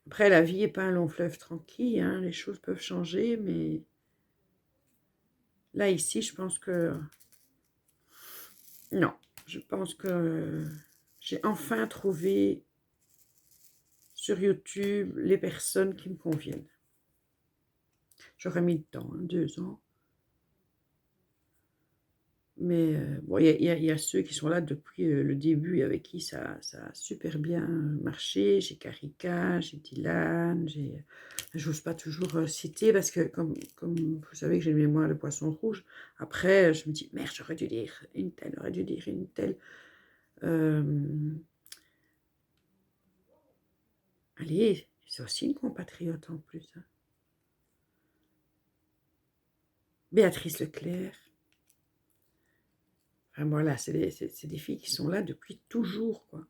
Après, la vie n'est pas un long fleuve tranquille, hein, les choses peuvent changer, mais là, ici, je pense que... Non, je pense que j'ai enfin trouvé sur YouTube les personnes qui me conviennent. J'aurais mis le temps, hein, 2 ans. Mais bon, il y a ceux qui sont là depuis le début, avec qui ça a super bien marché. J'ai Karika, j'ai Dylan, j'ose pas toujours citer parce que comme vous savez que j'ai une mémoire de poisson rouge, après je me dis merde, j'aurais dû dire une telle, j'aurais dû dire une telle. Euh, Allez, c'est aussi une compatriote en plus, hein. Béatrice Leclerc. Enfin, voilà, c'est des filles qui sont là depuis toujours, quoi.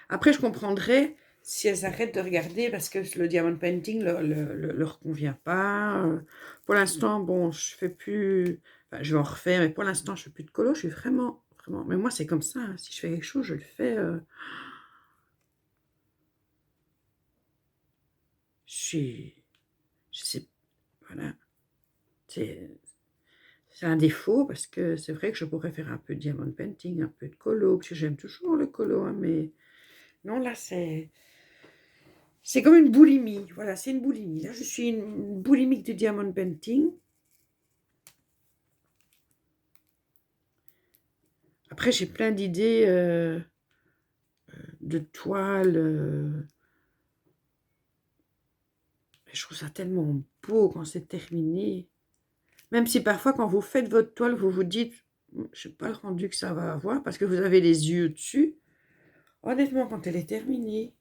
Après, je comprendrais si elles arrêtent de regarder parce que le diamond painting leur convient pas. Pour l'instant, bon, je fais plus... Enfin, je vais en refaire, mais pour l'instant, je fais plus de colo. Je suis vraiment, vraiment... Mais moi, c'est comme ça, hein. Si je fais quelque chose, je le fais... Je suis... Je sais... Voilà. C'est un défaut parce que c'est vrai que je pourrais faire un peu de diamond painting, un peu de colo, parce que j'aime toujours le colo, hein, mais non, là, c'est comme une boulimie. Voilà, c'est une boulimie. Là, je suis une boulimique de diamond painting. Après, j'ai plein d'idées de toiles. Je trouve ça tellement beau quand c'est terminé. Même si parfois, quand vous faites votre toile, vous vous dites, je ne sais pas le rendu que ça va avoir, parce que vous avez les yeux dessus. Honnêtement, quand elle est terminée,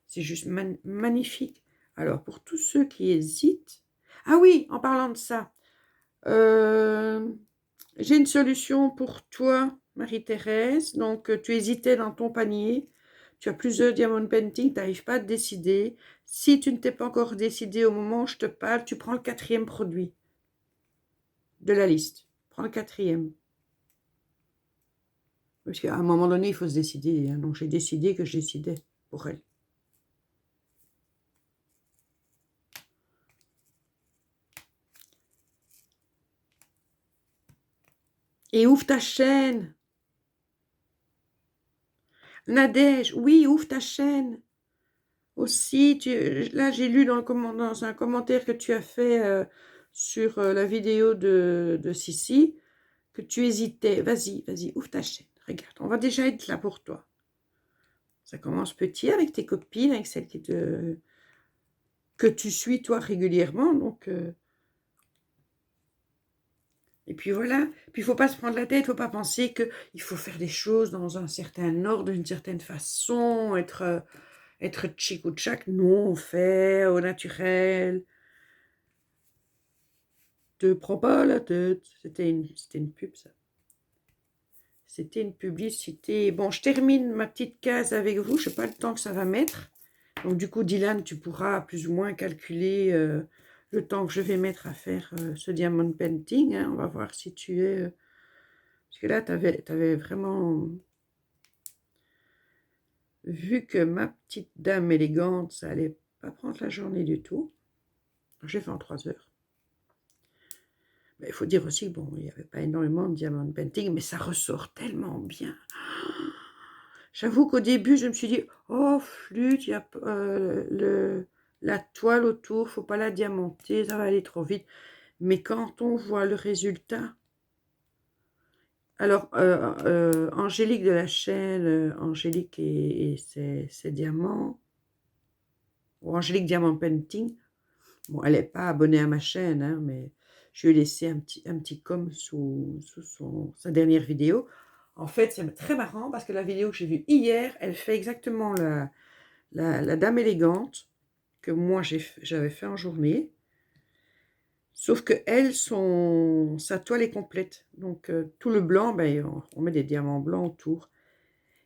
c'est juste magnifique. Alors, pour tous ceux qui hésitent... Ah oui, en parlant de ça, j'ai une solution pour toi, Marie-Thérèse. Donc, tu hésitais dans ton panier. Tu as plusieurs diamond painting, tu n'arrives pas à te décider. Si tu ne t'es pas encore décidé au moment où je te parle, tu prends le 4e produit de la liste. Prends le 4e. Parce qu'à un moment donné, il faut se décider, hein. Donc, j'ai décidé que je décidais pour elle. Et ouvre ta chaîne. Nadège, oui, ouvre ta chaîne. Aussi, là, j'ai lu dans un commentaire que tu as fait sur la vidéo de Sissi, que tu hésitais. Vas-y, vas-y, ouvre ta chaîne. Regarde, on va déjà être là pour toi. Ça commence petit avec tes copines, avec celles que tu suis, toi, régulièrement. Donc, et puis voilà. Puis, il ne faut pas se prendre la tête, il ne faut pas penser qu'il faut faire des choses dans un certain ordre, d'une certaine façon, être chic ou tchac. Non, on fait au naturel. Te prends pas la tête. C'était une pub, ça. C'était une publicité. Bon, je termine ma petite case avec vous. Je ne sais pas le temps que ça va mettre. Donc, du coup, Dylan, tu pourras plus ou moins calculer le temps que je vais mettre à faire ce diamond painting, hein. On va voir si tu es... Parce que là, tu avais vraiment vu que ma petite dame élégante, ça allait pas prendre la journée du tout. J'ai fait en 3 heures. Il faut dire aussi, bon, il n'y avait pas énormément de diamond painting, mais ça ressort tellement bien. J'avoue qu'au début, je me suis dit, oh, flûte, il y a la toile autour, faut pas la diamanter, ça va aller trop vite. Mais quand on voit le résultat... Alors, Angélique de la chaîne, Angélique et ses diamants, ou Angélique Diamant Painting, bon, elle n'est pas abonnée à ma chaîne, hein, mais je lui ai laissé un petit com sous sa dernière vidéo. En fait, c'est très marrant parce que la vidéo que j'ai vue hier, elle fait exactement la dame élégante que moi j'avais fait en journée. Sauf que elle, sa toile est complète. Donc, tout le blanc, ben, on met des diamants blancs autour.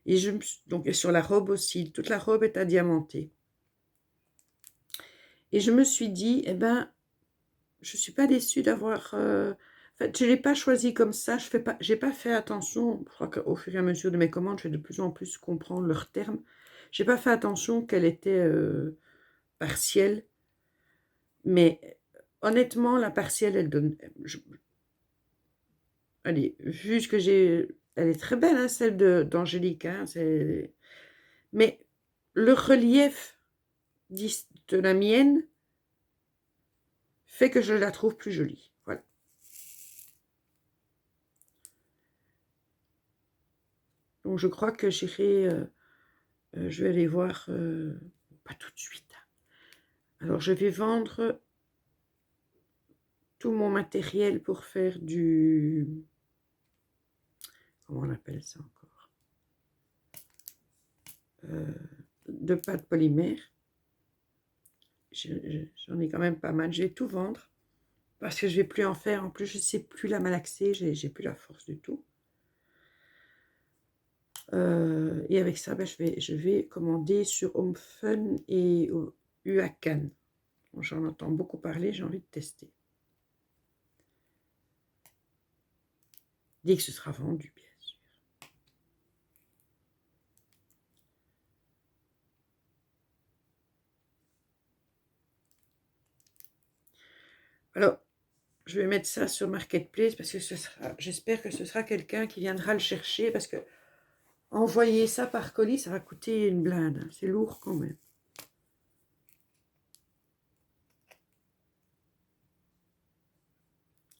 Et donc, et sur la robe aussi, toute la robe est à diamanter. Et je me suis dit, eh ben, je ne suis pas déçue d'avoir... En fait, je ne l'ai pas choisi comme ça. Je n'ai pas fait attention. Je crois qu'au fur et à mesure de mes commandes, je vais de plus en plus comprendre leurs termes. Je n'ai pas fait attention qu'elle était partielle, mais honnêtement, la partielle, elle donne... allez, vu ce que j'ai... Elle est très belle, hein, celle d'Angélique, hein, mais le relief de la mienne fait que je la trouve plus jolie. Voilà. Donc je crois que j'irai... je vais aller voir... pas tout de suite. Alors je vais vendre tout mon matériel pour faire du... Comment on appelle ça encore? De pâte polymère. J'en ai quand même pas mal. Je vais tout vendre parce que je vais plus en faire. En plus, je sais plus la malaxer. J'ai plus la force du tout. Et avec ça, ben, je vais commander sur Home Fun et Uacan. J'en entends beaucoup parler. J'ai envie de tester. Dès que ce sera vendu, bien sûr. Alors, je vais mettre ça sur Marketplace parce que j'espère que ce sera quelqu'un qui viendra le chercher parce que envoyer ça par colis, ça va coûter une blinde. C'est lourd quand même.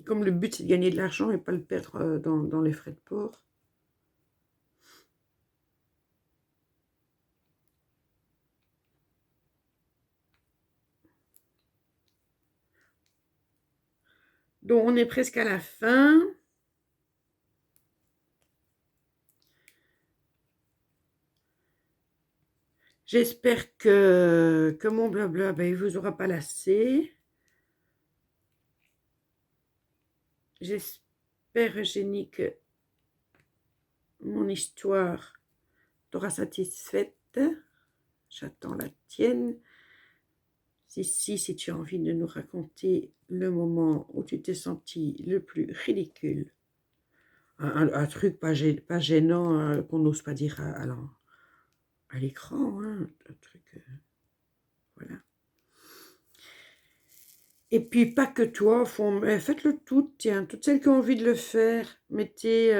Et comme le but c'est de gagner de l'argent et pas le perdre dans les frais de port. Donc on est presque à la fin. J'espère que mon blabla, ben, il vous aura pas lassé. J'espère, Eugénie, que mon histoire t'aura satisfaite. J'attends la tienne. Si tu as envie de nous raconter le moment où tu t'es senti le plus ridicule. Un truc pas gênant qu'on n'ose pas dire à l'écran. Hein, un truc... voilà. Et puis, pas que toi, faites-le toutes, tiens, toutes celles qui ont envie de le faire, mettez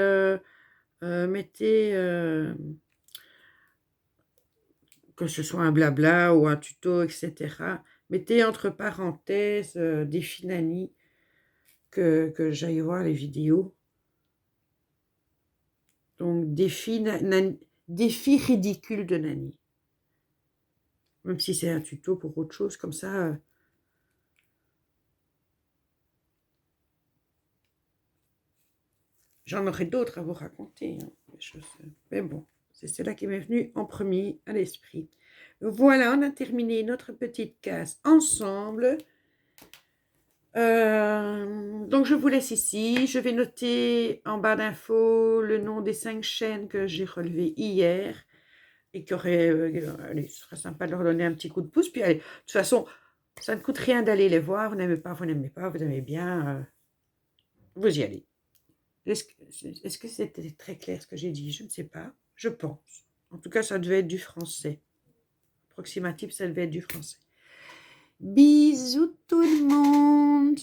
que ce soit un blabla ou un tuto, etc. Mettez entre parenthèses défi Nani, que j'aille voir les vidéos. Donc, défi ridicule de Nani. Même si c'est un tuto pour autre chose, comme ça... j'en aurai d'autres à vous raconter. Hein, des choses. Mais bon, c'est cela qui m'est venu en premier à l'esprit. Voilà, on a terminé notre petite case ensemble. Donc, je vous laisse ici. Je vais noter en barre d'infos le nom des 5 chaînes que j'ai relevées hier. Et allez, ce serait sympa de leur donner un petit coup de pouce. Puis, allez, de toute façon, ça ne coûte rien d'aller les voir. Vous n'aimez pas, vous n'aimez pas, vous aimez bien. Vous y allez. Est-ce que c'était très clair ce que j'ai dit? Je ne sais pas. Je pense. En tout cas, ça devait être du français. Approximatif, ça devait être du français. Bisous tout le monde!